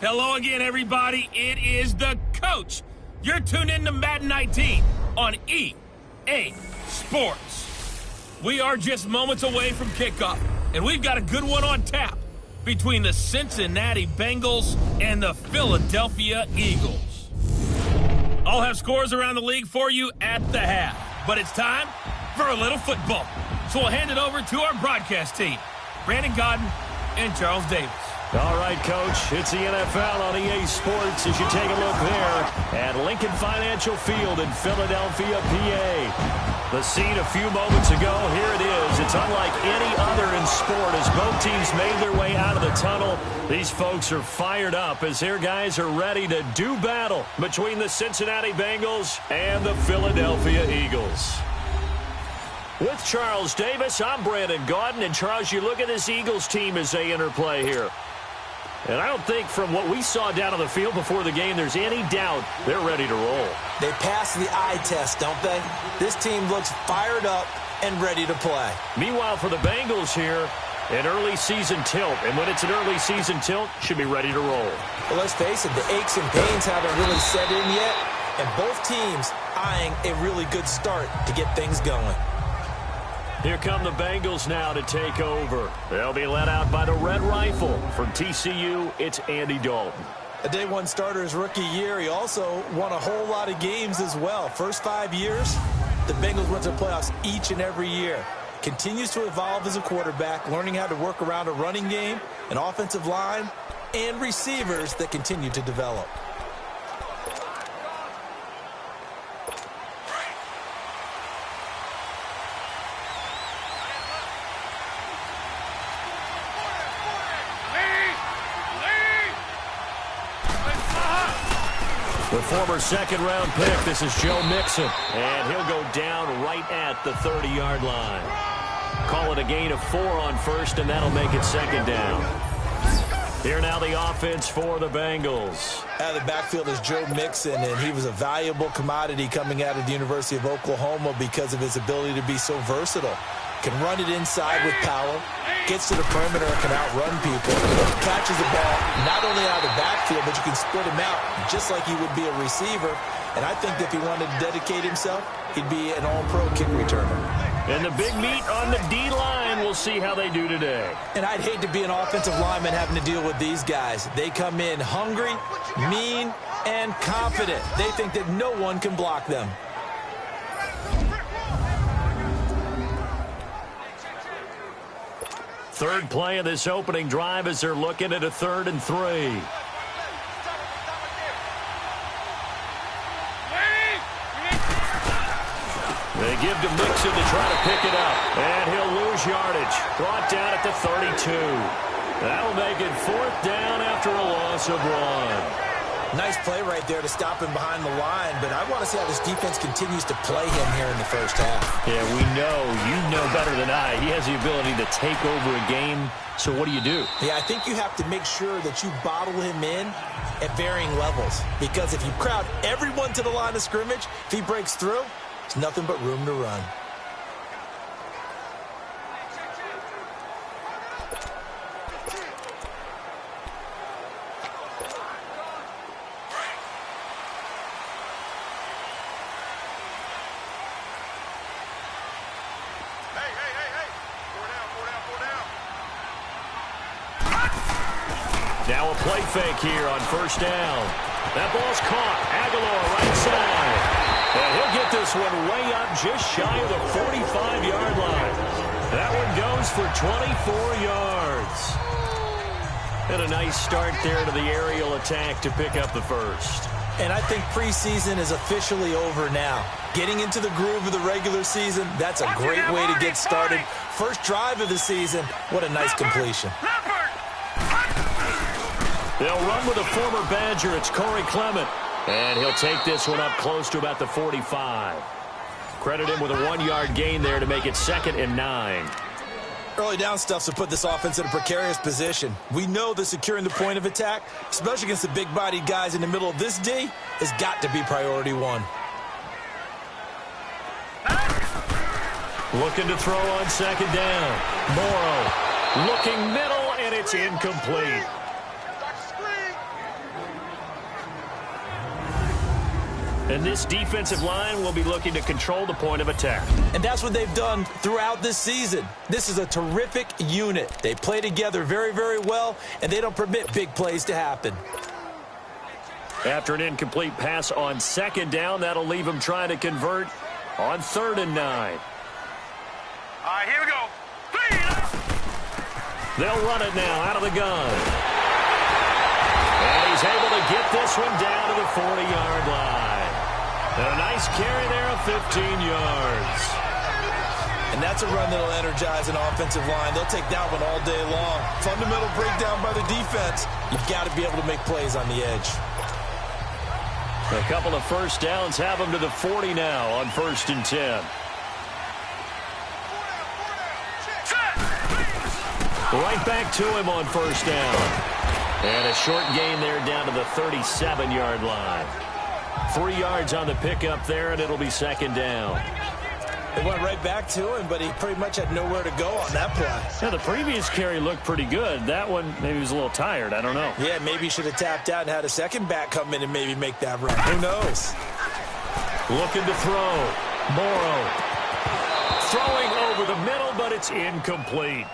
Hello again, everybody. It is the coach. You're tuned in to Madden 19 on EA Sports. We are just moments away from kickoff, and we've got a good one on tap between the Cincinnati Bengals and the Philadelphia Eagles. I'll have scores around the league for you at the half, but it's time for a little football. So we'll hand it over to our broadcast team, Brandon Godden and Charles Davis. All right, Coach, it's the NFL on EA Sports as you take a look there at Lincoln Financial Field in Philadelphia, PA. The scene a few moments ago, here it is. It's unlike any other in sport as both teams made their way out of the tunnel. These folks are fired up as their guys are ready to do battle between the Cincinnati Bengals and the Philadelphia Eagles. With Charles Davis, I'm Brandon Godden. And, Charles, you look at this Eagles team as they interplay here. And I don't think from what we saw down on the field before the game there's any doubt they're ready to roll. They passed the eye test, don't they? This team looks fired up and ready to play. Meanwhile, for the Bengals here, an early season tilt. And when it's an early season tilt, should be ready to roll. Well, let's face it, the aches and pains haven't really set in yet. And both teams eyeing a really good start to get things going. Here come the Bengals now to take over. They'll be led out by the Red Rifle. From TCU, it's Andy Dalton. A day one starter his rookie year. He also won a whole lot of games as well. First 5 years, the Bengals went to the playoffs each and every year. Continues to evolve as a quarterback, learning how to work around a running game, an offensive line, and receivers that continue to develop. The former second-round pick, this is Joe Mixon. And he'll go down right at the 30-yard line. Call it a gain of 4 on first, and that'll make it second down. Here now the offense for the Bengals. Out of the backfield is Joe Mixon, and he was a valuable commodity coming out of the University of Oklahoma because of his ability to be so versatile. Can run it inside with power, gets to the perimeter and can outrun people, catches the ball not only out of the backfield, but you can split him out just like he would be a receiver. And I think if he wanted to dedicate himself, he'd be an all-pro kick returner. And the big meat on the D-line, we'll see how they do today. And I'd hate to be an offensive lineman having to deal with these guys. They come in hungry, mean, and confident. They think that no one can block them. Third play of this opening drive as they're looking at a 3rd and 3. They give to Mixon to try to pick it up. And he'll lose yardage. Brought down at the 32. That'll make it 4th down after a loss of 1. Nice play right there to stop him behind the line, but I want to see how this defense continues to play him here in the first half. Yeah, we know. You know better than I. He has the ability to take over a game. So what do you do? Yeah, I think you have to make sure that you bottle him in at varying levels. Because if you crowd everyone to the line of scrimmage, if he breaks through, there's nothing but room to run. Now a play fake here on first down. That ball's caught. Aguilar right side. And he'll get this one way up just shy of the 45-yard line. That one goes for 24 yards. And a nice start there to the aerial attack to pick up the first. And I think preseason is officially over now. Getting into the groove of the regular season, that's a great way to get started. First drive of the season, what a nice completion. They'll run with a former Badger. It's Corey Clement. And he'll take this one up close to about the 45. Credit him with a 1-yard gain there to make it 2nd and 9. Early down stuff to put this offense in a precarious position. We know that securing the point of attack, especially against the big-bodied guys in the middle of this D, has got to be priority 1. Looking to throw on 2nd down. Morrow looking middle, and it's incomplete. And this defensive line will be looking to control the point of attack. And that's what they've done throughout this season. This is a terrific unit. They play together very, very well, and they don't permit big plays to happen. After an incomplete pass on second down, that'll leave them trying to convert on 3rd and 9. All right, here we go. They'll run it now out of the gun. And he's able to get this one down to the 40-yard line. And a nice carry there of 15 yards. And that's a run that'll energize an offensive line. They'll take that one all day long. Fundamental breakdown by the defense. You've got to be able to make plays on the edge. A couple of first downs have them to the 40 now on 1st and 10. Right back to him on 1st down. And a short gain there down to the 37-yard line. 3 yards on the pickup there, and it'll be 2nd down. They went right back to him, but he pretty much had nowhere to go on that play. Yeah, the previous carry looked pretty good. That one, maybe he was a little tired. I don't know. Yeah, maybe he should have tapped out and had a second back come in and maybe make that run. Who knows? Looking to throw. Morrow. Throwing over the middle, but it's incomplete.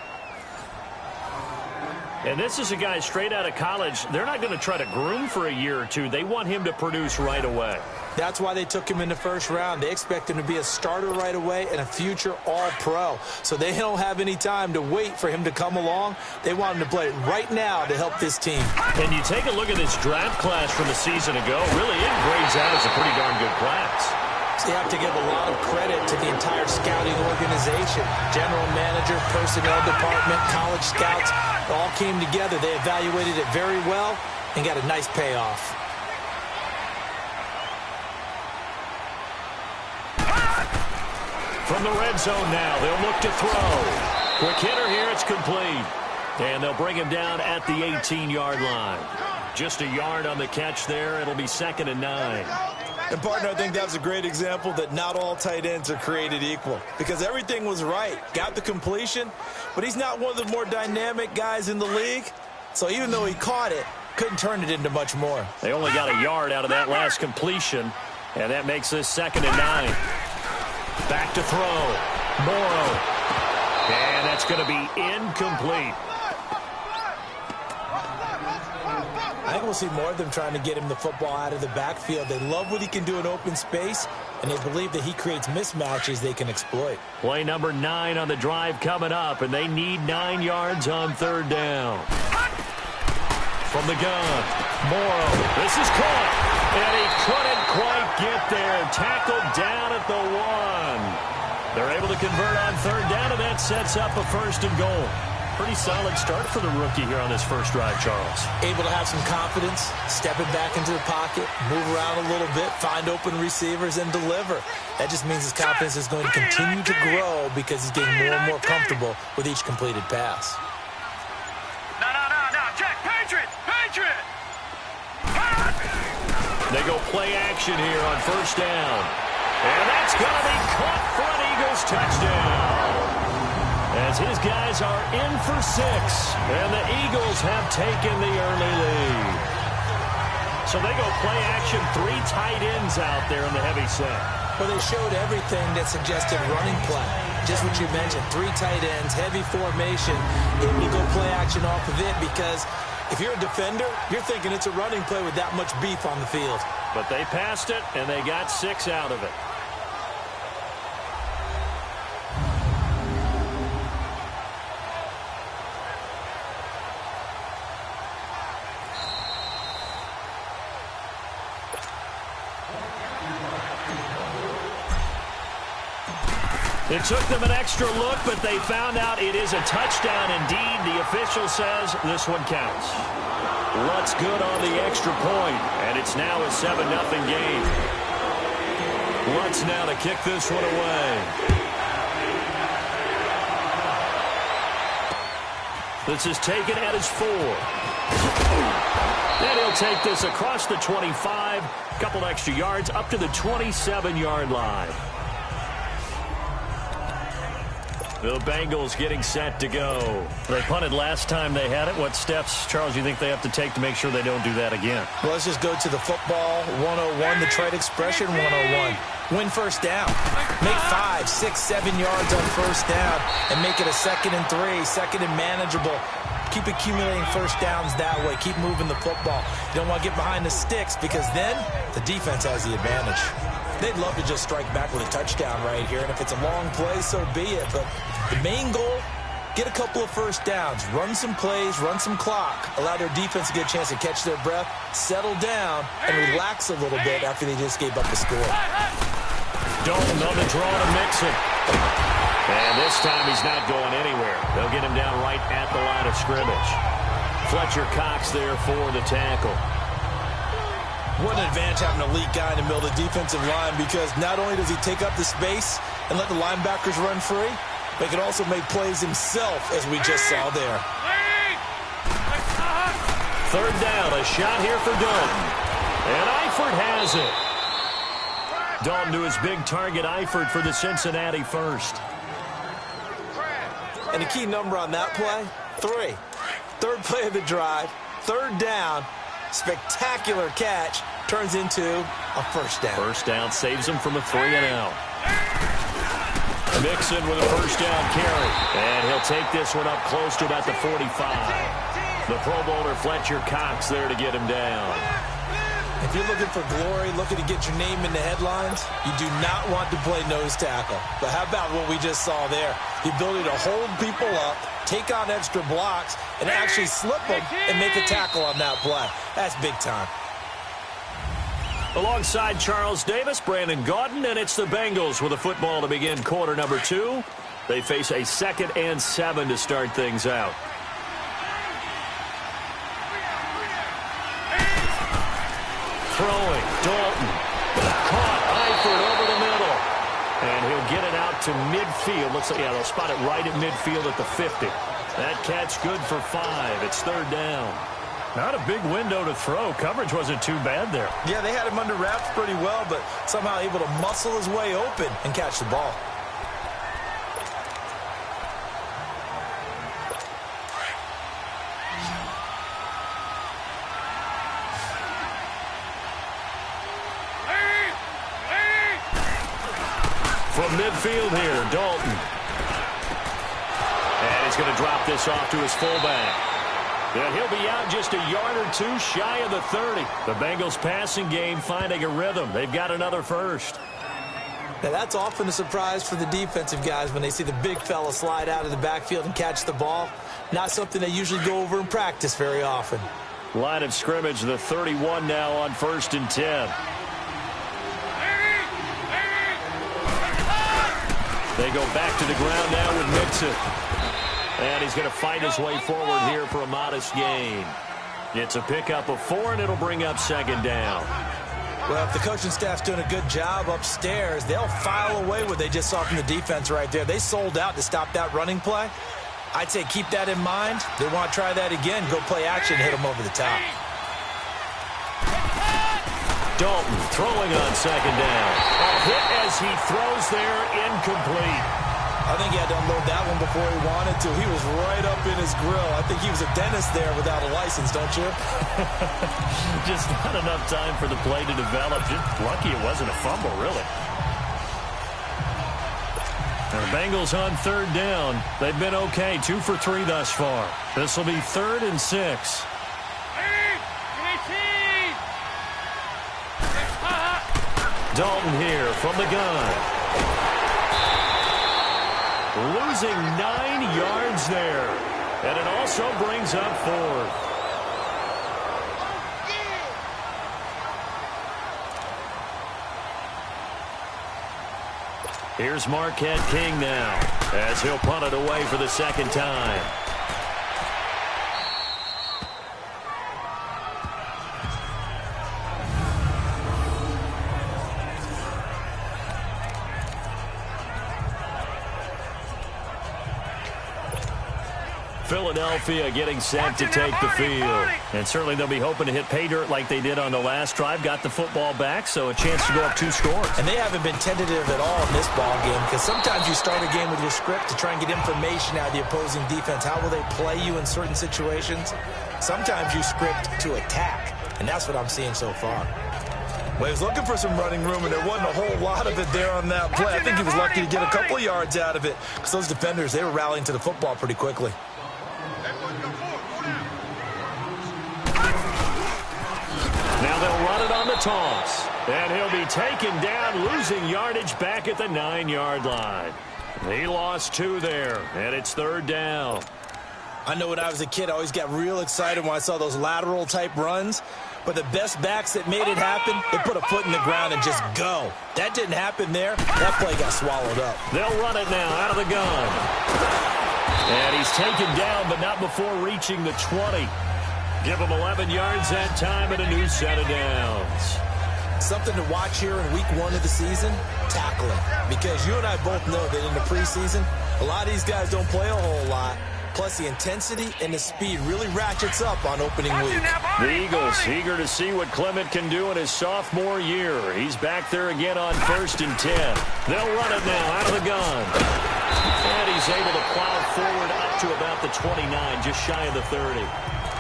And this is a guy straight out of college. They're not going to try to groom for a year or two. They want him to produce right away. That's why they took him in the 1st round. They expect him to be a starter right away and a future all-pro. So they don't have any time to wait for him to come along. They want him to play right now to help this team. And you take a look at this draft class from a season ago. Really, it grades out as a pretty darn good class. So you have to give a lot of credit to the entire scouting organization. General manager, personnel department, college scouts, all came together. They evaluated it very well and got a nice payoff. From the red zone now, they'll look to throw. Quick hitter here, it's complete. And they'll bring him down at the 18-yard line. Just a yard on the catch there. It'll be 2nd and 9. And, partner, I think that was a great example that not all tight ends are created equal because everything was right. Got the completion, but he's not one of the more dynamic guys in the league. So even though he caught it, couldn't turn it into much more. They only got a yard out of that last completion, and that makes this 2nd and 9. Back to throw. Morrow. And that's going to be incomplete. I think we'll see more of them trying to get him the football out of the backfield. They love what he can do in open space, and they believe that he creates mismatches they can exploit. Play number 9 on the drive coming up, and they need 9 yards on 3rd down. From the gun, Morrow. This is caught, and he couldn't quite get there. Tackled down at the 1. They're able to convert on 3rd down, and that sets up a 1st and goal. Pretty solid start for the rookie here on this first drive, Charles. Able to have some confidence, stepping back into the pocket, move around a little bit, find open receivers, and deliver. That just means his confidence is going to continue to grow because he's getting more and more comfortable with each completed pass. No. Check. Patriot. They go play action here on 1st down. And that's going to be caught for an Eagles touchdown. As his guys are in for 6, and the Eagles have taken the early lead. So they go play action, 3 tight ends out there in the heavy set. Well, they showed everything that suggested running play. Just what you mentioned, 3 tight ends, heavy formation, able to go play action off of it because if you're a defender, you're thinking it's a running play with that much beef on the field. But they passed it, and they got 6 out of it. It took them an extra look, but they found out it is a touchdown indeed. The official says this one counts. Lutz good on the extra point, and it's now a 7-0 game. Lutz now to kick this one away. This is taken at his 4. And he'll take this across the 25, a couple extra yards up to the 27-yard line. The Bengals getting set to go. They punted last time they had it. What steps, Charles, you think they have to take to make sure they don't do that again? Well, let's just go to the football 101, the trade expression 101. Win first down. Make 5, 6, 7 yards on first down and make it a 2nd and 3, 2nd and manageable. Keep accumulating first downs that way. Keep moving the football. You don't want to get behind the sticks because then the defense has the advantage. They'd love to just strike back with a touchdown right here, and if it's a long play, so be it. But the main goal, get a couple of first downs, run some plays, run some clock, allow their defense to get a chance to catch their breath, settle down, and relax a little bit after they just gave up the score. Dalton on the draw to Mixon. And this time he's not going anywhere. They'll get him down right at the line of scrimmage. Fletcher Cox there for the tackle. What an advantage having an elite guy in the middle of the defensive line, because not only does he take up the space and let the linebackers run free, but he can also make plays himself, as we just saw there. Third down, a shot here for Dalton. And Eifert has it. Dalton to his big target, Eifert, for the Cincinnati first. And the key number on that play, 3. Third play of the drive, third down, spectacular catch, turns into a first down. First down saves him from a 3-and-out. Mixon with a first down carry. And he'll take this one up close to about the 45. The Pro Bowler Fletcher Cox there to get him down. If you're looking for glory, looking to get your name in the headlines, you do not want to play nose tackle. But how about what we just saw there? The ability to hold people up, take on extra blocks, and actually slip them and make a tackle on that play. That's big time. Alongside Charles Davis, Brandon Gaudin, and it's the Bengals with a football to begin quarter number 2. They face a 2nd and 7 to start things out. Throwing, Dalton. Caught, Eifert over the middle. And he'll get it out to midfield. Looks like, yeah, they'll spot it right at midfield at the 50. That catch good for 5. It's third down. Not a big window to throw. Coverage wasn't too bad there. Yeah, they had him under wraps pretty well, but somehow able to muscle his way open and catch the ball. From midfield here, Dalton. And he's going to drop this off to his fullback. And he'll be out just a yard or 2 shy of the 30. The Bengals passing game finding a rhythm. They've got another first. Now, that's often a surprise for the defensive guys when they see the big fella slide out of the backfield and catch the ball. Not something they usually go over in practice very often. Line of scrimmage, the 31 now on 1st and 10. They go back to the ground now with Mixon. And he's going to fight his way forward here for a modest gain. It's a pickup of 4, and it'll bring up 2nd down. Well, if the coaching staff's doing a good job upstairs, they'll file away what they just saw from the defense right there. They sold out to stop that running play. I'd say keep that in mind. They want to try that again. Go play action, hit them over the top. Dalton throwing on 2nd down. A hit as he throws there, incomplete. I think he had to unload that one before he wanted to. He was right up in his grill. I think he was a dentist there without a license, don't you? Just not enough time for the play to develop. Just lucky it wasn't a fumble, really. Now the Bengals on 3rd down. They've been okay, 2 for 3 thus far. This will be 3rd and 6. Dalton here from the gun. Losing 9 yards there. And it also brings up 4th. Here's Marquette King now as he'll punt it away for the 2nd time. Philadelphia getting set to take the field. And certainly they'll be hoping to hit pay dirt like they did on the last drive. Got the football back, so a chance to go up 2 scores. And they haven't been tentative at all in this ball game, because sometimes you start a game with your script to try and get information out of the opposing defense. How will they play you in certain situations? Sometimes you script to attack, and that's what I'm seeing so far. Well, he was looking for some running room, and there wasn't a whole lot of it there on that play. I think he was lucky to get a couple of yards out of it, because those defenders, they were rallying to the football pretty quickly. Now they'll run it on the toss. And he'll be taken down, losing yardage back at the 9-yard line. He lost 2 there, and it's 3rd down. I know when I was a kid, I always got real excited when I saw those lateral-type runs. But the best backs that made it happen, they put a foot in the ground and just go. That didn't happen there. That play got swallowed up. They'll run it now out of the gun. And he's taken down, but not before reaching the 20. Give him 11 yards that time and a new set of downs. Something to watch here in week 1 of the season, tackling. Because you and I both know that in the preseason, a lot of these guys don't play a whole lot. Plus, the intensity and the speed really ratchets up on opening week. The Eagles eager to see what Clement can do in his sophomore year. He's back there again on 1st and 10. They'll run it now out of the gun. And he's able to plow forward up to about the 29, just shy of the 30.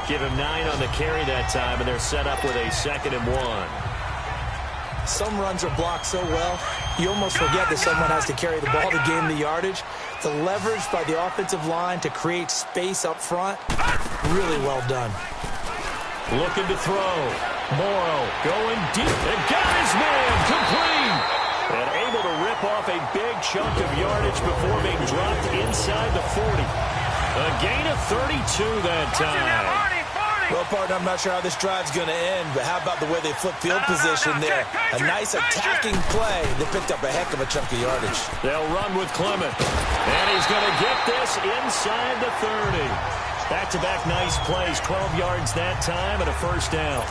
Give him 9 on the carry that time, and they're set up with a 2nd and 1. Some runs are blocked so well, you almost forget that someone has to carry the ball to gain the yardage. The leverage by the offensive line to create space up front, really well done. Looking to throw. Morrow going deep and got his man complete. And able to rip off a big chunk of yardage before being dropped inside the 40. A gain of 32 that time. Well, partner, I'm not sure how this drive's going to end, but how about the way they flip field position there? A nice attacking play. They picked up a heck of a chunk of yardage. They'll run with Clement. And he's going to get this inside the 30. Back-to-back nice plays, 12 yards that time and a 1st down.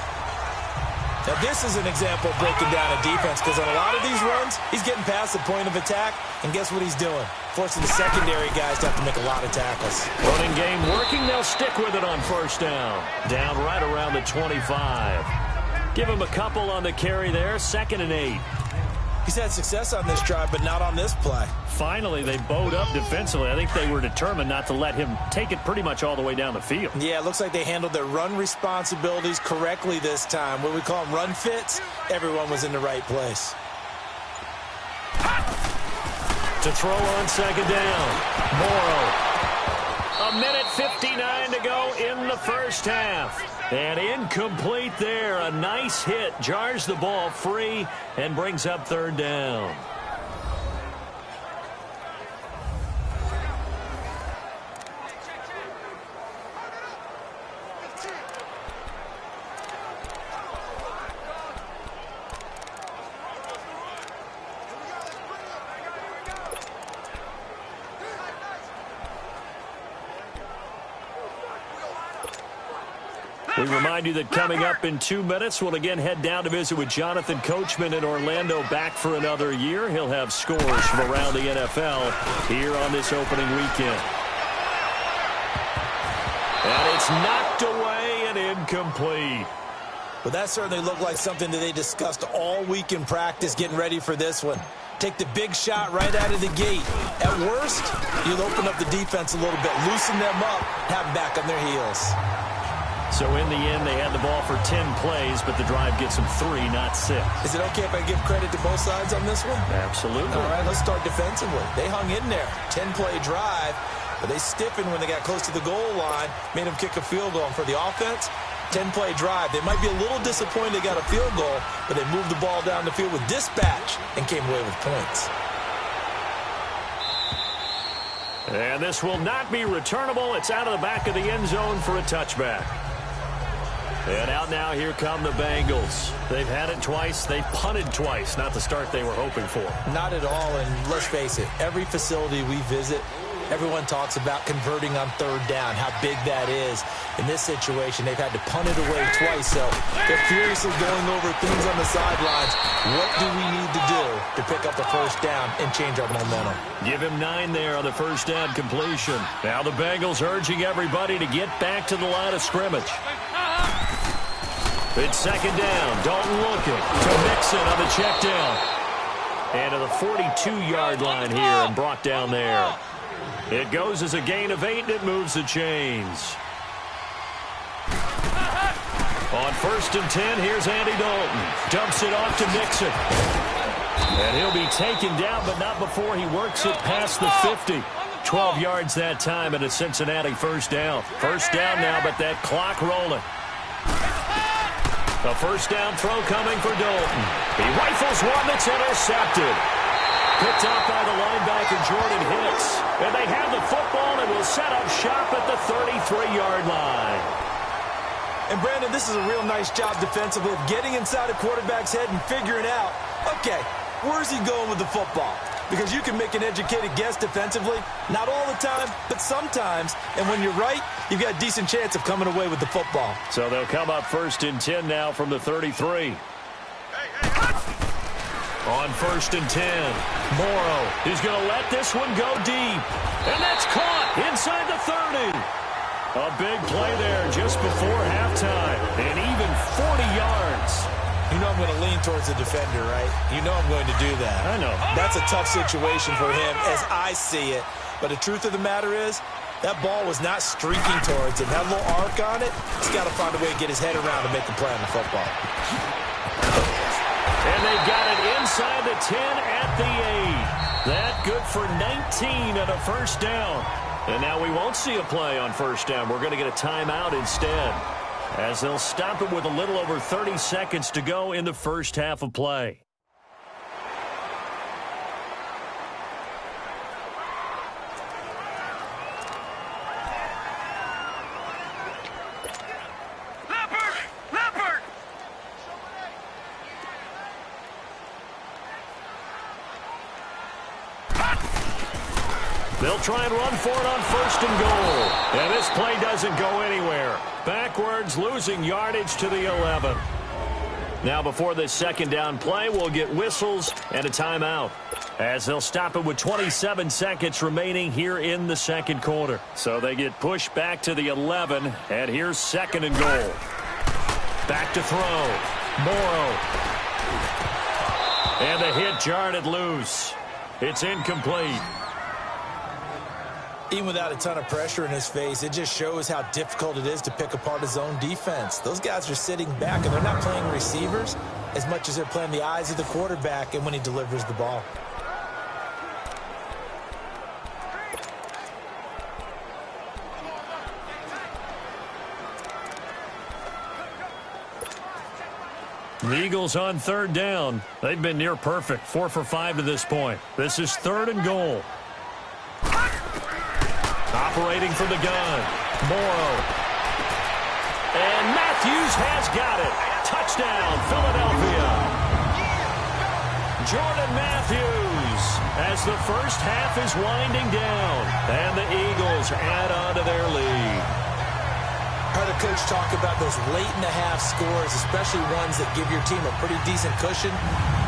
Now, this is an example of breaking down a defense, because on a lot of these runs, he's getting past the point of attack, and guess what he's doing? Forcing the secondary guys to have to make a lot of tackles. Running game working, they'll stick with it on 1st down. Down right around the 25. Give him a couple on the carry there, 2nd and 8. He's had success on this drive, but not on this play. Finally, they bowed up defensively. I think they were determined not to let him take it pretty much all the way down the field. Yeah, it looks like they handled their run responsibilities correctly this time. What we call them run fits, everyone was in the right place. To throw on 2nd down. Morrow. 1:59 to go in the 1st half. And incomplete there. A nice hit. Jars the ball free and brings up 3rd down. We remind you that coming up in 2 minutes, we'll again head down to visit with Jonathan Coachman in Orlando, back for another year. He'll have scores from around the NFL here on this opening weekend. And it's knocked away and incomplete. But that certainly looked like something that they discussed all week in practice, getting ready for this one. Take the big shot right out of the gate. At worst, you'll open up the defense a little bit, loosen them up, have them back on their heels. So in the end, they had the ball for 10 plays, but the drive gets them 3, not 6. Is it okay if I give credit to both sides on this one? Absolutely. All right, let's start defensively. They hung in there. 10-play drive, but they stiffened when they got close to the goal line, made them kick a field goal. And for the offense, 10-play drive. They might be a little disappointed they got a field goal, but they moved the ball down the field with dispatch and came away with points. And this will not be returnable. It's out of the back of the end zone for a touchback. And out now, here come the Bengals. They've had it twice. They've punted twice. Not the start they were hoping for. Not at all, and let's face it, every facility we visit, Everyone talks about converting on third down, how big that is. In this situation, they've had to punt it away twice, so they're furiously going over things on the sidelines. What do we need to do to pick up the first down and change our momentum? Give him 9 there on the first down completion. Now the Bengals urging everybody to get back to the line of scrimmage. It's second down. Dalton looking to Mixon on the check down. And to the 42-yard line here and brought down there. It goes as a gain of 8, and it moves the chains. On first and 10, here's Andy Dalton. Dumps it off to Mixon. And he'll be taken down, but not before he works it past the 50. 12 yards that time and a Cincinnati first down. First down now, but that clock rolling. A first down throw coming for Dalton. He rifles one that's intercepted. Picked up by the linebacker, Jordan Hicks. And they have the football and will set up shop at the 33-yard line. And, Brandon, this is a real nice job defensively of getting inside a quarterback's head and figuring out, okay, where's he going with the football? Because you can make an educated guess defensively, not all the time, but sometimes. And when you're right, you've got a decent chance of coming away with the football. So they'll come up first and 10 now from the 33. On first and 10, Morrow is going to let this one go deep. And that's caught inside the 30. A big play there just before halftime. And even 40 yards. You know I'm going to lean towards the defender, right? You know I'm going to do that. I know. That's a tough situation for him as I see it. But the truth of the matter is, that ball was not streaking towards him. That little arc on it, he's got to find a way to get his head around to make the play on the football. And they got it inside the 10 at the 8. That good for 19 and a first down. And now we won't see a play on first down. We're going to get a timeout instead, as they'll stop it with a little over 30 seconds to go in the first half of play. They'll try and run for it on first and goal. And this play doesn't go anywhere. Backwards, losing yardage to the 11. Now before this second down play, we'll get whistles and a timeout, as they'll stop it with 27 seconds remaining here in the second quarter. So they get pushed back to the 11, and here's second and goal. Back to throw. Morrow. And the hit jarred it loose. It's incomplete. Even without a ton of pressure in his face, it just shows how difficult it is to pick apart his own defense. Those guys are sitting back, and they're not playing receivers as much as they're playing the eyes of the quarterback and when he delivers the ball. The Eagles on third down. They've been near perfect, 4 for 5 to this point. This is third and goal. Operating from the gun, Morrow. And Matthews has got it. Touchdown, Philadelphia. Jordan Matthews, as the first half is winding down, and the Eagles add on to their lead. Heard a coach talk about those late-in-the-half scores, especially ones that give your team a pretty decent cushion.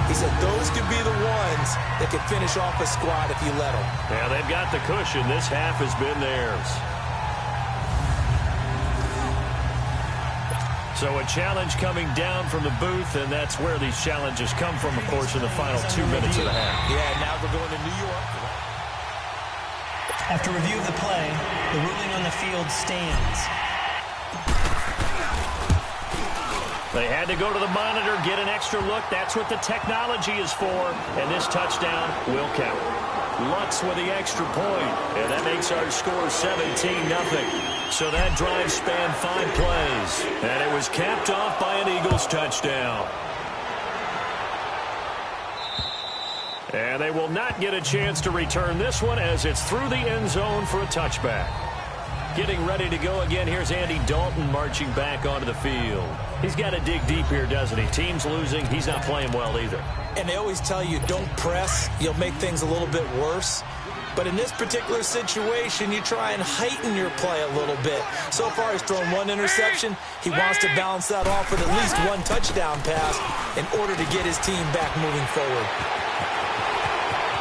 He said those could be the ones that could finish off a squad if you let them. Yeah, they've got the cushion. This half has been theirs. So a challenge coming down from the booth, and that's where these challenges come from, of course, in the final 2 minutes of the half. Yeah, now we're going to New York. After review of the play, the ruling on the field stands. They had to go to the monitor, get an extra look. That's what the technology is for. And this touchdown will count. Lutz with the extra point. And that makes our score 17-0. So that drive spanned 5 plays. And it was capped off by an Eagles touchdown. And they will not get a chance to return this one, as it's through the end zone for a touchback. Getting ready to go again. Here's Andy Dalton marching back onto the field. He's got to dig deep here, doesn't he? Team's losing. He's not playing well either. And they always tell you, don't press. You'll make things a little bit worse. But in this particular situation, you try and heighten your play a little bit. So far, he's thrown one interception. He wants to balance that off with at least one touchdown pass in order to get his team back moving forward.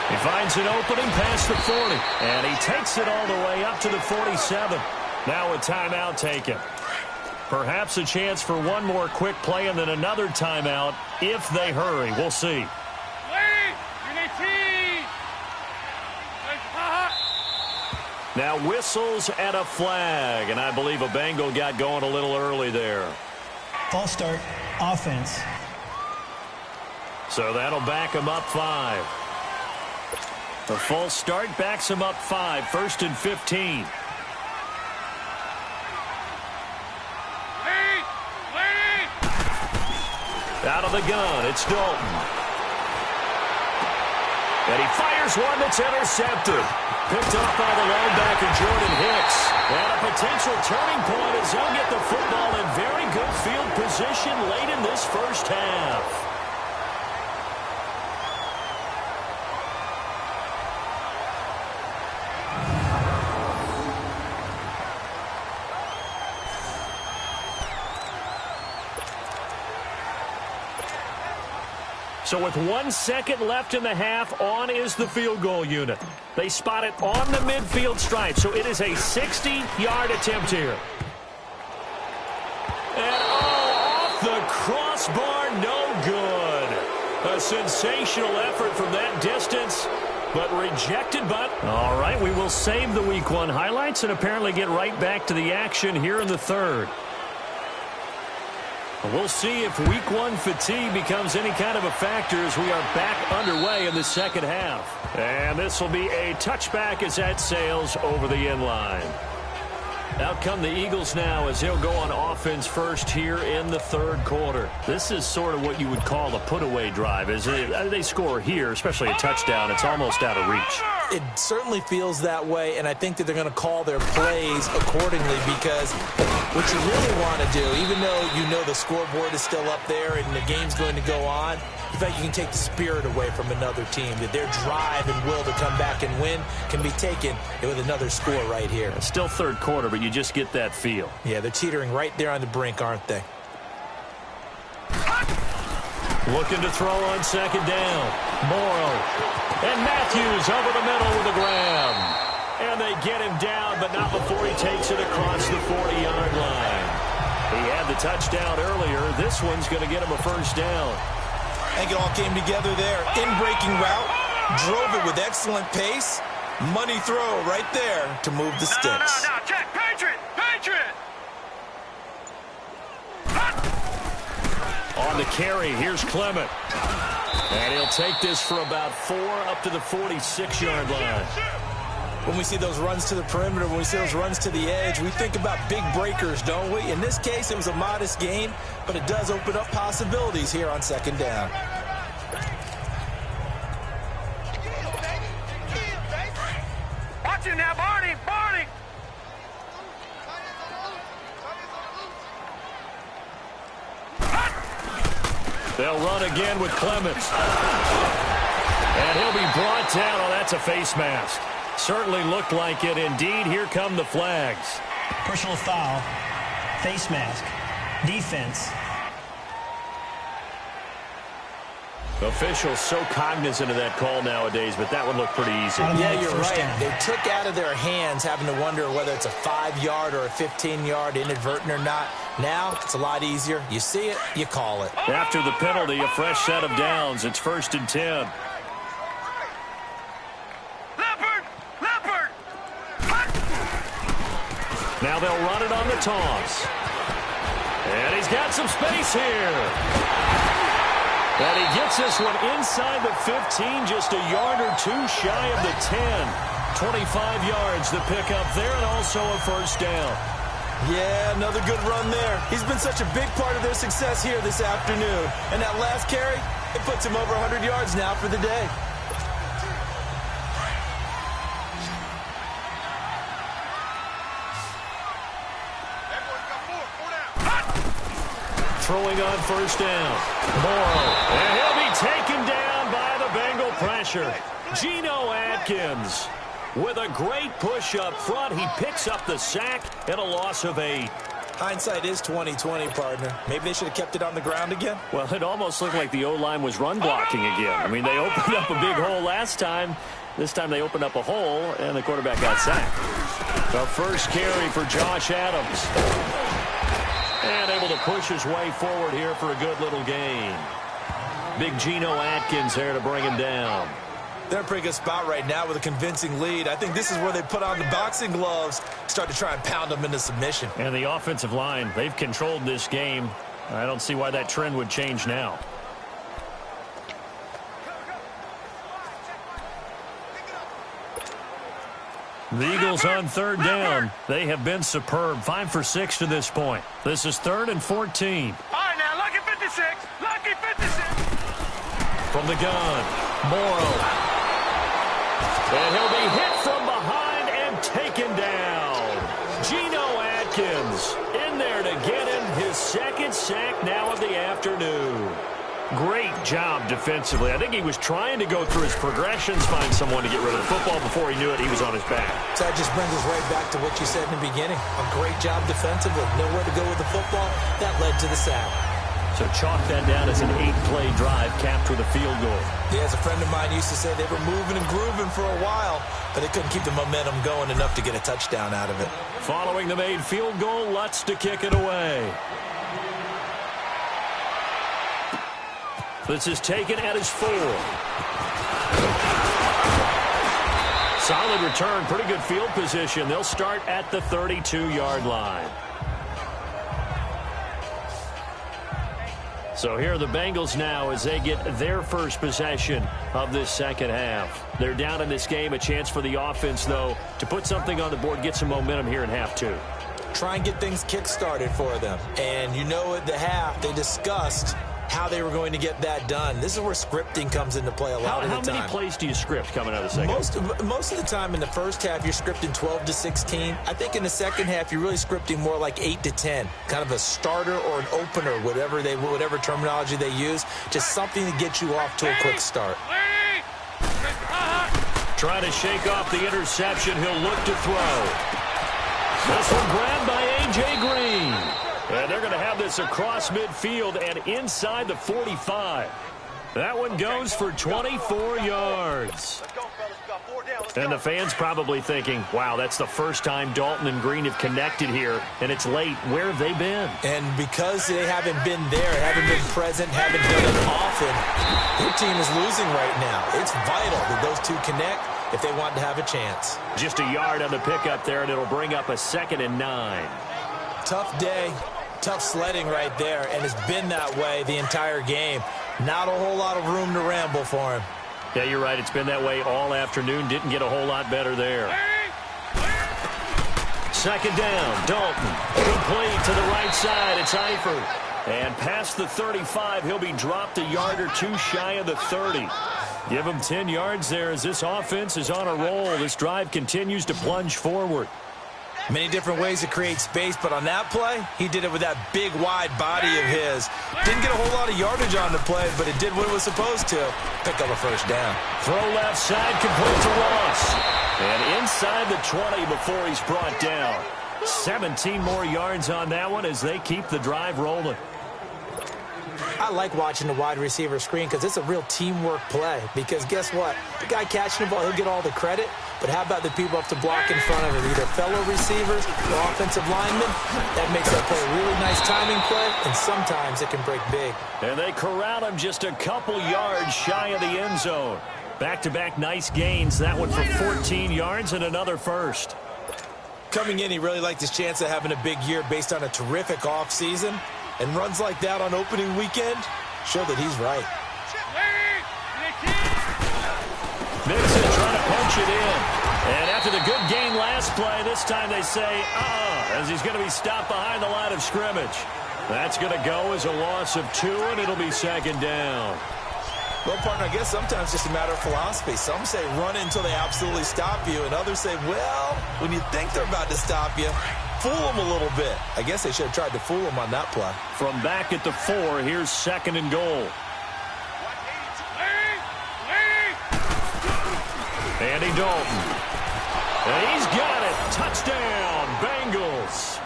He finds an opening past the 40, and he takes it all the way up to the 47. Now a timeout taken. Perhaps a chance for one more quick play and then another timeout if they hurry. We'll see. Now whistles and a flag, and I believe a Bengal got going a little early there. False start, offense. So that'll back him up 5. The false start backs him up 5, 1st and 15. Out of the gun, it's Dalton. And he fires one that's intercepted. Picked off by the linebacker, Jordan Hicks. And a potential turning point as he'll get the football in very good field position late in this first half. So with 1 second left in the half, on is the field goal unit. They spot it on the midfield stripe, so it is a 60-yard attempt here. And off the crossbar, no good. A sensational effort from that distance, but rejected. But all right, we will save the Week 1 highlights and apparently get right back to the action here in the third. We'll see if Week 1 fatigue becomes any kind of a factor as we are back underway in the second half. And this will be a touchback as that sails over the end line. Out come the Eagles now as they'll go on offense first here in the third quarter. This is sort of what you would call a put-away drive. As they score here, especially a touchdown, it's almost out of reach. It certainly feels that way, and I think that they're going to call their plays accordingly because what you really want to do, even though you know the scoreboard is still up there and the game's going to go on, in fact, you can take the spirit away from another team, that their drive and will to come back and win can be taken with another score right here. Still third quarter, but you just get that feel. Yeah, they're teetering right there on the brink, aren't they? Looking to throw on second down. Morrow. And Matthews over the middle with a grab. And they get him down, but not before he takes it across the 40-yard line. He had the touchdown earlier. This one's going to get him a first down. I think it all came together there. In-breaking route. Drove it with excellent pace. Money throw right there to move the sticks. No, check. Patriot! Patriot! On the carry, here's Clement. And he'll take this for about 4 up to the 46-yard line. When we see those runs to the perimeter, when we see those runs to the edge, we think about big breakers, don't we? In this case, it was a modest gain, but it does open up possibilities here on second down. Watch him now, Barney! Barney! They'll run again with Clements. And he'll be brought down. Oh, that's a face mask. Certainly looked like it. Indeed, here come the flags. Personal foul, face mask, defense. Officials so cognizant of that call nowadays, but that one looked pretty easy. Yeah, you're right. They took out of their hands having to wonder whether it's a 5-yard or a 15-yard, inadvertent or not. Now, it's a lot easier. You see it, you call it. After the penalty, a fresh set of downs. It's 1st and 10. Leopard! Now they'll run it on the toss. And he's got some space here. And he gets this one inside the 15, just a yard or two shy of the 10. 25 yards the pickup there, and also a first down. Yeah, another good run there. He's been such a big part of their success here this afternoon. And that last carry, it puts him over 100 yards now for the day. Throwing on first down. Morrow. And he'll be taken down by the Bengal pressure. Geno Atkins. with a great push up front. He picks up the sack and a loss of 8. Hindsight is 20/20, partner. Maybe they should have kept it on the ground again. Well, it almost looked like the O-line was run blocking again. I mean, they opened up a big hole last time. This time they opened up a hole, and the quarterback got sacked. The first carry for Josh Adams. And able to push his way forward here for a good little gain. Big Geno Atkins there to bring him down. They're in a pretty good spot right now with a convincing lead. I think this is where they put on the boxing gloves, start to try and pound them into submission. And the offensive line, they've controlled this game. I don't see why that trend would change now. The Eagles on third down. They have been superb. 5 for 6 to this point. This is 3rd and 14. All right, now, lucky 56. Lucky 56. From the gun, Morrow. And he'll be hit from behind and taken down. Geno Atkins in there to get him his second sack now of the afternoon. Great job defensively. I think he was trying to go through his progressions, find someone to get rid of the football. Before he knew it, he was on his back. So that just brings us right back to what you said in the beginning. A great job defensively. Nowhere to go with the football. That led to the sack. So chalk that down as an 8-play drive capped with a field goal. Yeah, as a friend of mine used to say, they were moving and grooving for a while, but they couldn't keep the momentum going enough to get a touchdown out of it. Following the made field goal, Lutz to kick it away. This is taken at his 4. Solid return, pretty good field position. They'll start at the 32-yard line. So here are the Bengals now as they get their first possession of this second half. They're down in this game. A chance for the offense, though, to put something on the board, get some momentum here in half 2. Try and get things kick-started for them. And you know at the half, they discussed how they were going to get that done. This is where scripting comes into play a lot of the time. How many plays do you script coming out of the second half? Most of the time in the first half, you're scripting 12 to 16. I think in the second half, you're really scripting more like 8 to 10. Kind of a starter or an opener, whatever terminology they use. Just something to get you off to a quick start. Trying to shake off the interception. He'll look to throw. This one grabbed by A.J. Green. And they're going to have this across midfield and inside the 45. That one goes for 24 yards. And the fans probably thinking, wow, that's the first time Dalton and Green have connected here, and it's late. Where have they been? And because they haven't been there, haven't been present, haven't done it often, their team is losing right now. It's vital that those two connect if they want to have a chance. Just a yard on the pickup there, and it'll bring up a 2nd and 9. Tough day. Tough sledding right there, and it's been that way the entire game. Not a whole lot of room to ramble for him. Yeah, you're right. It's been that way all afternoon. Didn't get a whole lot better there. 2nd down, Dalton. Complete to the right side. It's Eifert. And past the 35, he'll be dropped a yard or 2 shy of the 30. Give him 10 yards there as this offense is on a roll. This drive continues to plunge forward. Many different ways to create space, but on that play, he did it with that big, wide body of his. Didn't get a whole lot of yardage on the play, but it did what it was supposed to. Pick up a first down. Throw left side, complete to Ross. And inside the 20 before he's brought down. 17 more yards on that one as they keep the drive rolling. I like watching the wide receiver screen because it's a real teamwork play. Because guess what? The guy catching the ball, he'll get all the credit. But how about the people up to block in front of him? Either fellow receivers or offensive linemen. That makes that play a really nice timing play, and sometimes it can break big. And they corral him just a couple yards shy of the end zone. Back-to-back nice gains. That one for 14 yards and another first. Coming in, he really liked his chance of having a big year based on a terrific offseason. And runs like that on opening weekend show that he's right. Mixon trying to punch it in. And after the good game last play, this time they say, as he's going to be stopped behind the line of scrimmage. That's going to go as a loss of 2, and it'll be 2nd down. Well, partner, I guess sometimes it's just a matter of philosophy. Some say run until they absolutely stop you, and others say, well, when you think they're about to stop you, fool them a little bit. I guess they should have tried to fool them on that play. From back at the 4, here's 2nd and goal. Andy Dalton And he's got it. Touchdown, Bengals.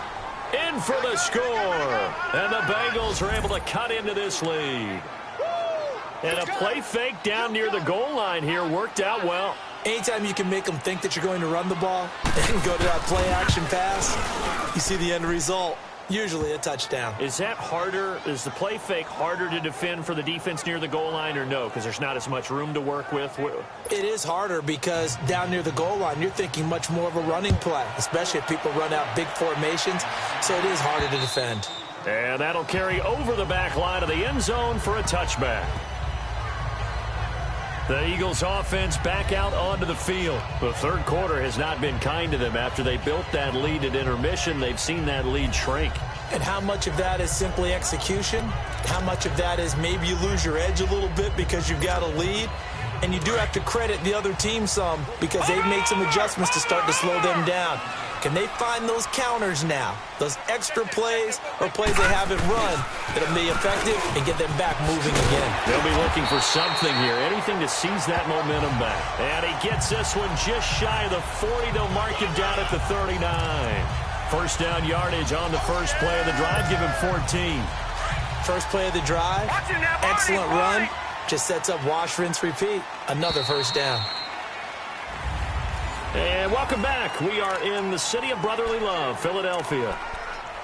In for the score. And the Bengals are able to cut into this lead. And a play fake down near the goal line here worked out well. Anytime you can make them think that you're going to run the ball and go to that play-action pass, you see the end result, usually a touchdown. Is that harder? Is the play fake harder to defend for the defense near the goal line or no? Because there's not as much room to work with? It is harder because down near the goal line, you're thinking much more of a running play, especially if people run out big formations, so it is harder to defend. And that'll carry over the back line of the end zone for a touchback. The Eagles offense back out onto the field. The third quarter has not been kind to them. After they built that lead at intermission, they've seen that lead shrink. And how much of that is simply execution? How much of that is maybe you lose your edge a little bit because you've got a lead? And you do have to credit the other team some because they've made some adjustments to start to slow them down. Can they find those counters now, those extra plays or plays they haven't run that'll be effective and get them back moving again? They'll be looking for something here, anything to seize that momentum back. And he gets this one just shy of the 40. They'll mark him down at the 39. First down yardage on the first play of the drive. Give him 14. First play of the drive, excellent run. Just sets up wash, rinse, repeat. Another first down. And welcome back. We are in the city of brotherly love, Philadelphia.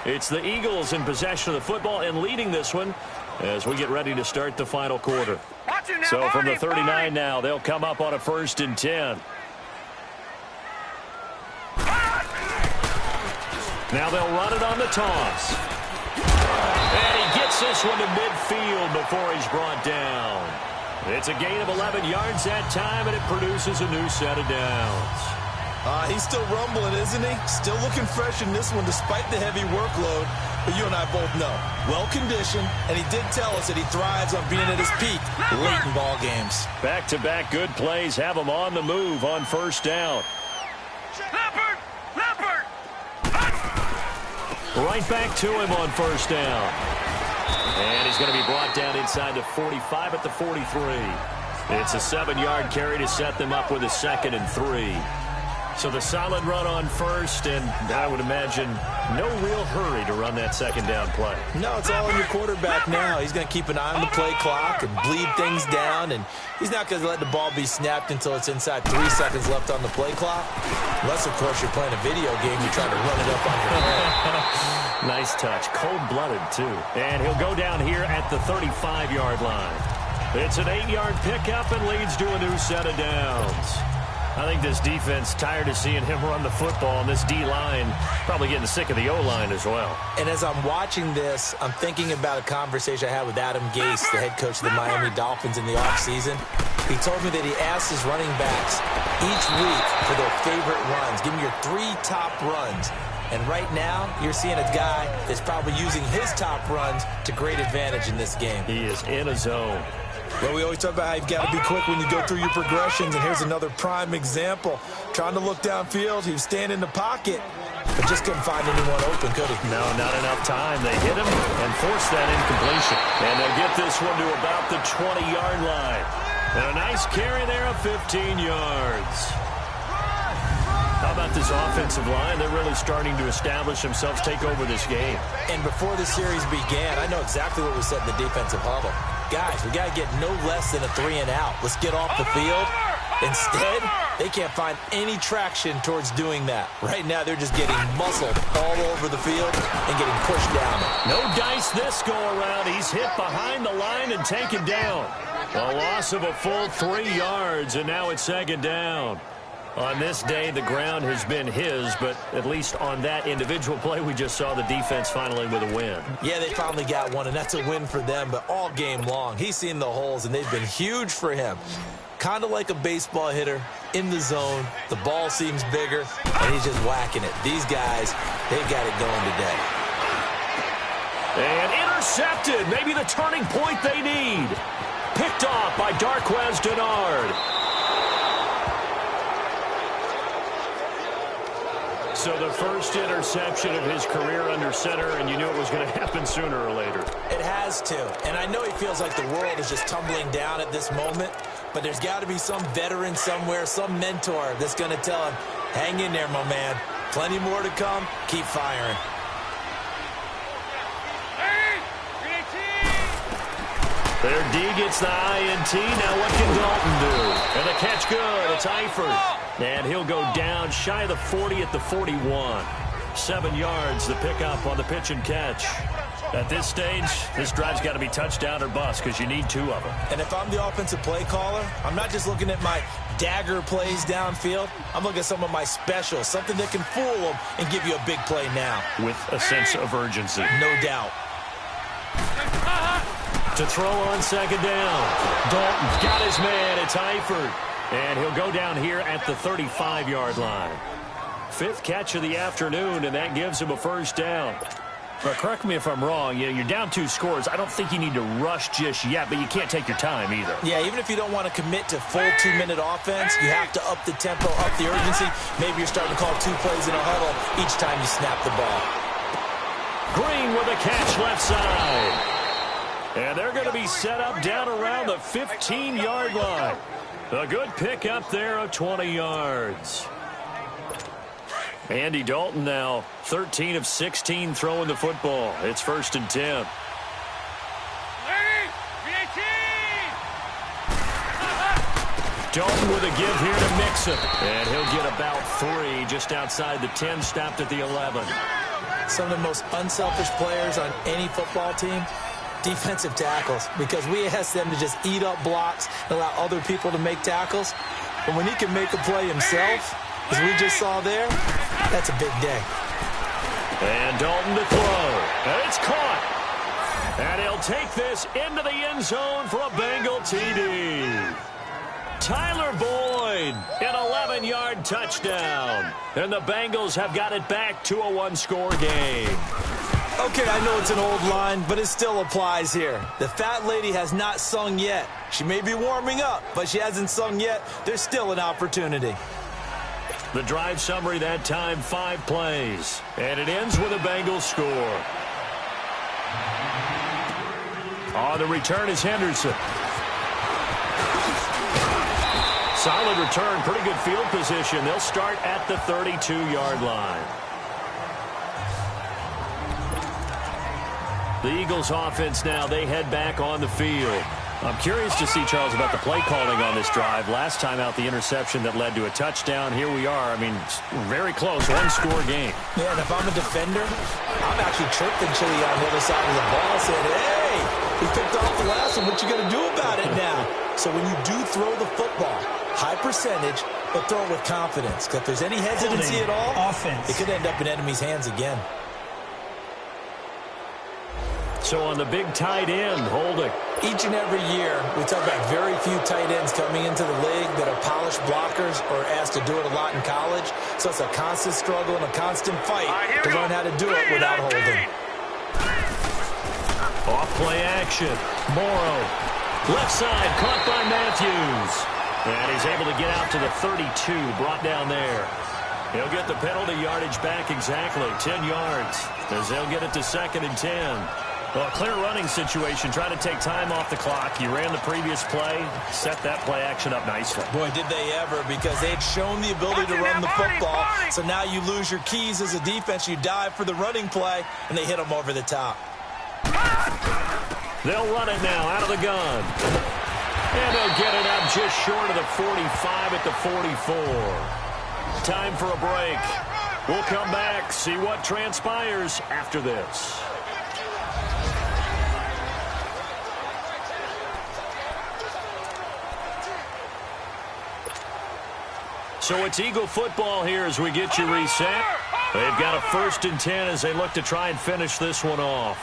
It's the Eagles in possession of the football and leading this one as we get ready to start the final quarter. So from the 39 now, they'll come up on a 1st and 10. Now they'll run it on the toss. And he gets this one to midfield before he's brought down. It's a gain of 11 yards that time, and it produces a new set of downs. He's still rumbling, isn't he? Still looking fresh in this one despite the heavy workload. But you and I both know, well-conditioned, and he did tell us that he thrives on being at his peak late in ball games. Back-to-back good plays have him on the move on first down. Leopard! Leopard! Right back to him on first down. And he's going to be brought down inside the 45 at the 43. It's a 7-yard carry to set them up with a 2nd and 3. So the solid run on first, and I would imagine no real hurry to run that 2nd down play. No, it's all on your quarterback now. He's going to keep an eye on the play clock and bleed things down, and he's not going to let the ball be snapped until it's inside 3 seconds left on the play clock. Unless, of course, you're playing a video game, you're trying to run it up on your head. Nice touch. Cold-blooded, too. And he'll go down here at the 35-yard line. It's an 8-yard pickup and leads to a new set of downs. I think this defense tired of seeing him run the football, and this D-line probably getting sick of the O-line as well. And as I'm watching this, I'm thinking about a conversation I had with Adam Gase, the head coach of the Miami Dolphins in the offseason. He told me that he asked his running backs each week for their favorite runs. Give me your 3 top runs. And right now, you're seeing a guy that's probably using his top runs to great advantage in this game. He is in a zone. Well, we always talk about how you've got to be quick when you go through your progressions, and here's another prime example. Trying to look downfield, he was standing in the pocket, but just couldn't find anyone open, could he? No, not enough time. They hit him and forced that incompletion. And they'll get this one to about the 20-yard line. And a nice carry there of 15 yards. How about this offensive line? They're really starting to establish themselves, take over this game. And before the series began, I know exactly what we said in the defensive huddle. Guys, we got to get no less than a 3 and out. Let's get off the field. Instead, they can't find any traction towards doing that. Right now, they're just getting muscled all over the field and getting pushed down. No dice this go-around. He's hit behind the line and taken down. A loss of a full 3 yards, and now it's 2nd down. On this day, the ground has been his, but at least on that individual play, we just saw the defense finally with a win. Yeah, they finally got one, and that's a win for them, but all game long, he's seen the holes, and they've been huge for him. Kind of like a baseball hitter in the zone. The ball seems bigger, and he's just whacking it. These guys, they've got it going today. And intercepted, maybe the turning point they need. Picked off by Darquez Denard. So the first interception of his career under center, and you knew it was going to happen sooner or later. It has to. And I know he feels like the world is just tumbling down at this moment, but there's got to be some veteran somewhere, some mentor that's going to tell him, Hang in there, my man. Plenty more to come. Keep firing. Their D gets the INT. Now what can Dalton do? And the catch good. It's Eifert. And he'll go down shy of the 40 at the 41. 7 yards the pickup on the pitch and catch. At this stage, this drive's got to be touchdown or bust because you need 2 of them. And if I'm the offensive play caller, I'm not just looking at my dagger plays downfield. I'm looking at some of my specials, something that can fool them and give you a big play now. With a sense of urgency. No doubt. To throw on second down. Dalton's got his man. It's Eifert. And he'll go down here at the 35-yard line. 5th catch of the afternoon, and that gives him a first down. But correct me if I'm wrong, you're down 2 scores. I don't think you need to rush just yet, but you can't take your time either. Yeah, even if you don't want to commit to full 2-minute offense, you have to up the tempo, up the urgency. Maybe you're starting to call 2 plays in a huddle each time you snap the ball. Green with a catch left side. And they're going to be set up down around the 15-yard line. A good pick up there of 20 yards. Andy Dalton now 13 of 16 throwing the football. It's 1st and 10. Dalton with a give here to Mixon. And he'll get about 3 just outside the 10, stopped at the 11. Some of the most unselfish players on any football team, defensive tackles, because we ask them to just eat up blocks and allow other people to make tackles. But when he can make a play himself, as we just saw there, that's a big day. And Dalton to throw. And it's caught. And he'll take this into the end zone for a Bengal TD. Tyler Boyd, an 11-yard touchdown. And the Bengals have got it back to a 1-score game. Okay, I know it's an old line, but it still applies here. The fat lady has not sung yet. She may be warming up, but she hasn't sung yet. There's still an opportunity. The drive summary that time, 5 plays. And it ends with a Bengals score. On the return is Henderson. Solid return, pretty good field position. They'll start at the 32-yard line. The Eagles offense now, they head back on the field. I'm curious to see, Charles, about the play calling on this drive. Last time out, the interception that led to a touchdown. Here we are. I mean, very close, 1-score game. Yeah, and if I'm a defender, I'm actually chirping Chili on the other side of the ball, saying, hey, we picked off the last one. What you going to do about it now? So when you do throw the football, high percentage, but throw it with confidence. Because if there's any hesitancy at all, it could end up in enemy's hands again. So on the big tight end, holding. Each and every year, we talk about very few tight ends coming into the league that are polished blockers or asked to do it a lot in college. So it's a constant struggle and a constant fight to learn how to do it without holding. Off play action. Morrow. Left side, caught by Matthews. And he's able to get out to the 32, brought down there. He'll get the penalty yardage back exactly, 10 yards, as they'll get it to 2nd and 10. Well, a clear running situation, trying to take time off the clock. You ran the previous play, set that play action up nicely. Boy, did they ever, because they had shown the ability to run the football. So now you lose your keys as a defense. You dive for the running play, and they hit them over the top. They'll run it now out of the gun. And they'll get it up just short of the 45 at the 44. Time for a break. We'll come back, see what transpires after this. So it's Eagle football here as we get you reset. They've got a 1st and 10 as they look to try and finish this one off.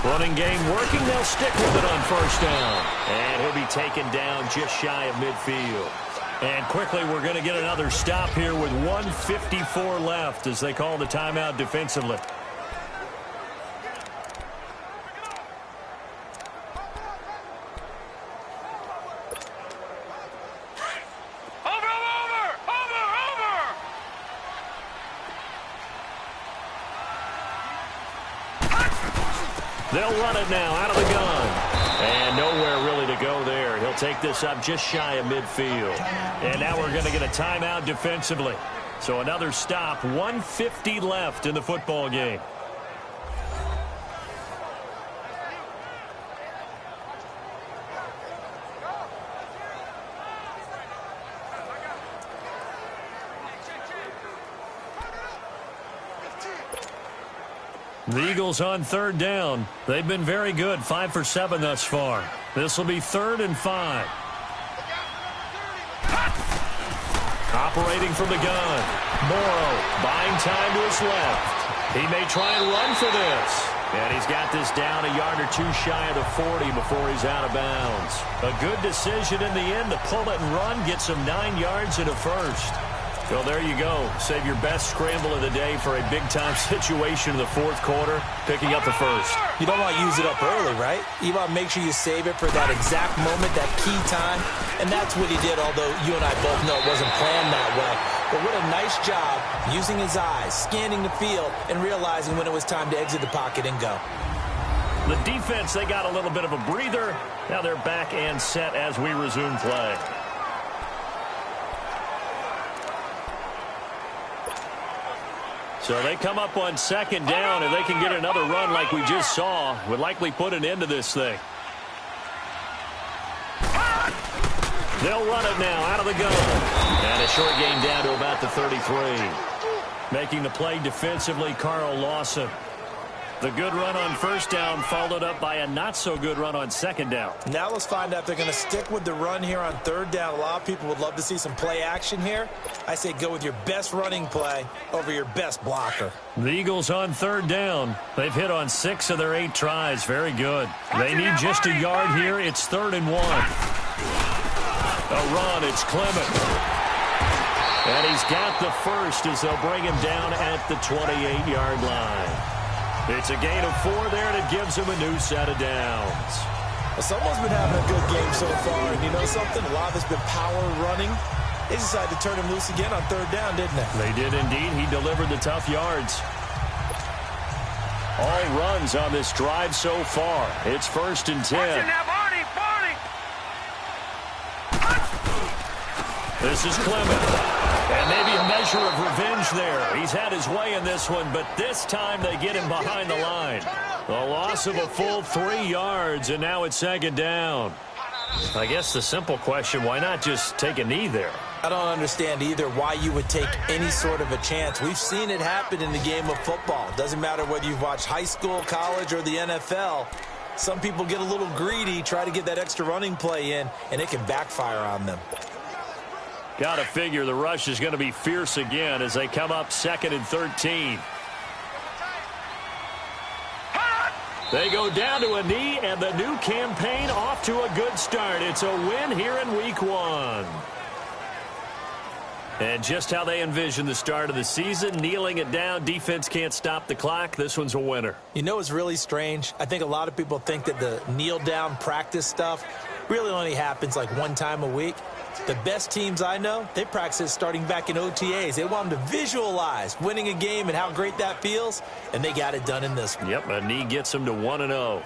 Running game working. They'll stick with it on 1st down. And he'll be taken down just shy of midfield. And quickly, we're going to get another stop here with 1:54 left as they call the timeout defensively. They'll run it now out of the gun. And nowhere really to go there. He'll They'll take this up just shy of midfield. And now we're going to get a timeout defensively. So another stop, 1:50 left in the football game. The Eagles on third down. They've been very good, 5 for 7 thus far. This will be 3rd and 5. Operating from the gun. Morrow buying time to his left. He may try and run for this. And he's got this down a yard or two shy of the 40 before he's out of bounds. A good decision in the end to pull it and run, get some 9 yards and a first. Well, there you go. Save your best scramble of the day for a big-time situation in the fourth quarter, picking up the first. You don't want to use it up early, right? You want to make sure you save it for that exact moment, that key time. And that's what he did, although you and I both know it wasn't planned that way. But what a nice job using his eyes, scanning the field, and realizing when it was time to exit the pocket and go. The defense, they got a little bit of a breather. Now they're back and set as we resume play. So they come up on second down, and they can get another run like we just saw. Would likely put an end to this thing. They'll run it now out of the gun. And a short gain down to about the 33. Making the play defensively, Carl Lawson. The good run on first down followed up by a not-so-good run on second down. Now let's find out if they're going to stick with the run here on third down. A lot of people would love to see some play action here. I say go with your best running play over your best blocker. The Eagles on third down. They've hit on 6 of their 8 tries. Very good. They need just a yard here. It's 3rd and 1. A run. It's Clement. And he's got the first as they'll bring him down at the 28-yard line. It's a gain of 4 there, and it gives him a new set of downs. Well, someone's been having a good game so far, and you know something? A lot of it's been power running. They decided to turn him loose again on third down, didn't they? They did indeed. He delivered the tough yards. All runs on this drive so far. It's 1st and 10. This is Clement. And maybe a measure of revenge there. He's had his way in this one, but this time they get him behind the line. A loss of a full 3 yards, and now it's 2nd down. I guess the simple question, why not just take a knee there? I don't understand either why you would take any sort of a chance. We've seen it happen in the game of football. Doesn't matter whether you've watched high school, college, or the NFL. Some people get a little greedy, try to get that extra running play in, and it can backfire on them. Got to figure the rush is going to be fierce again as they come up 2nd and 13. They go down to a knee, and the new campaign off to a good start. It's a win here in week 1. And just how they envision the start of the season, kneeling it down, defense can't stop the clock. This one's a winner. You know, it's really strange. I think a lot of people think that the kneel-down practice stuff really only happens like 1 time a week. The best teams I know, they practice it starting back in OTAs. They want them to visualize winning a game and how great that feels, and they got it done in this one. Yep, a knee gets them to 1-0.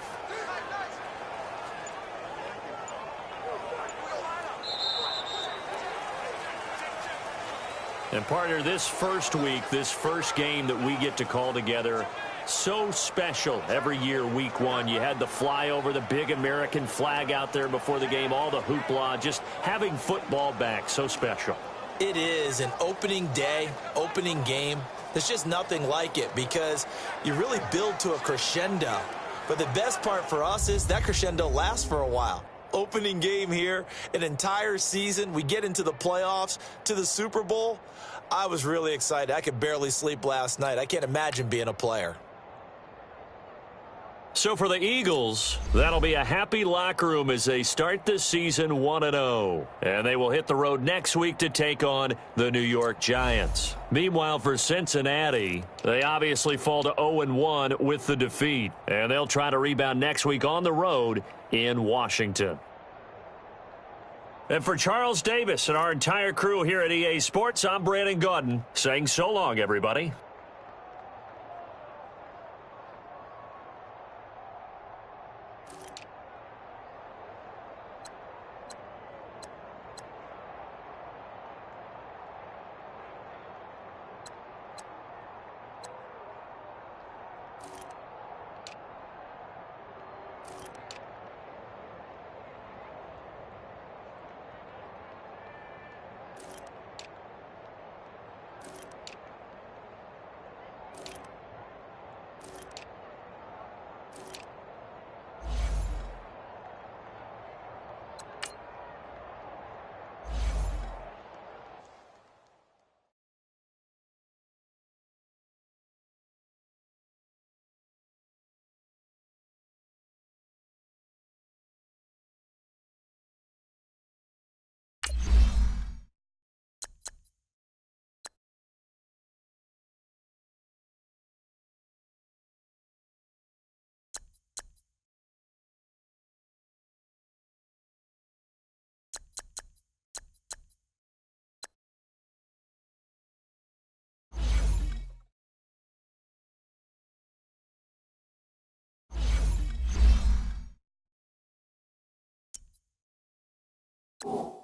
And partner, this first week, this first game that we get to call together, so special every year, week 1. You had the flyover, the big American flag out there before the game, all the hoopla, just having football back, so special. It is an opening day, opening game. There's just nothing like it because you really build to a crescendo. But the best part for us is that crescendo lasts for a while. Opening game here, an entire season. We get into the playoffs, to the Super Bowl. I was really excited. I could barely sleep last night. I can't imagine being a player. So for the Eagles, that'll be a happy locker room as they start this season 1-0. And they will hit the road next week to take on the New York Giants. Meanwhile, for Cincinnati, they obviously fall to 0-1 with the defeat. And they'll try to rebound next week on the road in Washington. And for Charles Davis and our entire crew here at EA Sports, I'm Brandon Gaudin saying so long, everybody. you